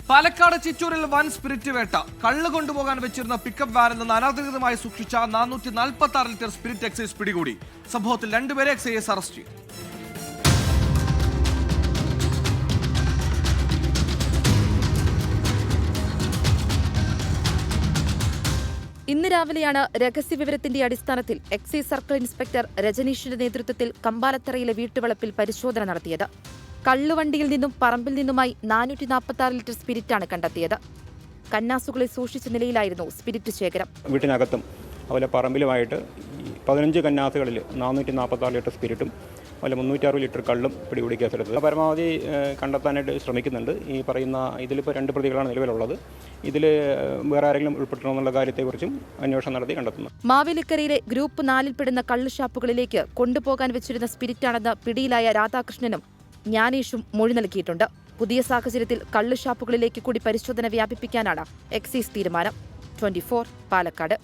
പാലക്കാട് ചിറ്റൂരിൽ വൻ സ്പിരിറ്റ് വേട്ട. കള്ള് കൊണ്ടുപോകാൻ വെച്ചിരുന്ന പിക്കപ്പ് വാനിൽ നിന്ന് അനധികൃതമായി സൂക്ഷിച്ച 446 ലിറ്റർ സ്പിരിറ്റ് എക്സൈസ് പിടികൂടി. സംഭവത്തിൽ 2 പേരെ എക്സൈസ് അറസ്റ്റ് ചെയ്തു. ഇന്ന് രാവിലെയാണ് രഹസ്യവിവരത്തിന്റെ അടിസ്ഥാനത്തിൽ എക്സൈസ് സർക്കിൾ ഇൻസ്പെക്ടർ രജനീഷിന്റെ നേതൃത്വത്തിൽ കമ്പാലത്തറയിലെ വീട്ടുവളപ്പിൽ പരിശോധന നടത്തിയത്. കള്ളുവണ്ടിയിൽ നിന്നും പറമ്പിൽ നിന്നുമായി 446 ലിറ്റർ സ്പിരിറ്റാണ് കണ്ടെത്തിയത്. കന്നാസുകളെ സൂക്ഷിച്ച നിലയിലായിരുന്നു സ്പിരിറ്റ് ശേഖരം. വീട്ടിനകത്തും അതുപോലെ പറമ്പിലുമായിട്ട് 15 കന്നാസുകളിൽ 446 ലിറ്റർ സ്പിരിറ്റും അതുപോലെ 360 ലിറ്റർ കള്ളും പിടികൂടി കേസെടുത്തത്. പരമാവധി കണ്ടെത്താനായിട്ട് ശ്രമിക്കുന്നുണ്ട്. ഈ പറയുന്ന ഇതിലിപ്പോൾ 2 പ്രതികളാണ് നിലവിലുള്ളത്. ഇതിൽ വേറെ ആരെങ്കിലും ഉൾപ്പെട്ടിട്ടുള്ള കാര്യത്തെക്കുറിച്ചും അന്വേഷണം നടത്തി കണ്ടെത്തുന്നു. മാവേലിക്കരയിലെ ഗ്രൂപ്പ് 4-ൽ പെടുന്ന കള്ളുഷാപ്പുകളിലേക്ക് കൊണ്ടുപോകാൻ വെച്ചിരുന്ന സ്പിരിറ്റാണെന്ന് പിടിയിലായ രാധാകൃഷ്ണനും ജ്ഞാനേഷും മൊഴി നൽകിയിട്ടുണ്ട്. പുതിയ സാഹചര്യത്തിൽ കള്ളുഷാപ്പുകളിലേക്ക് കൂടി പരിശോധന വ്യാപിപ്പിക്കാനാണ് എക്സൈസ് തീരുമാനം. 24 പാലക്കാട്.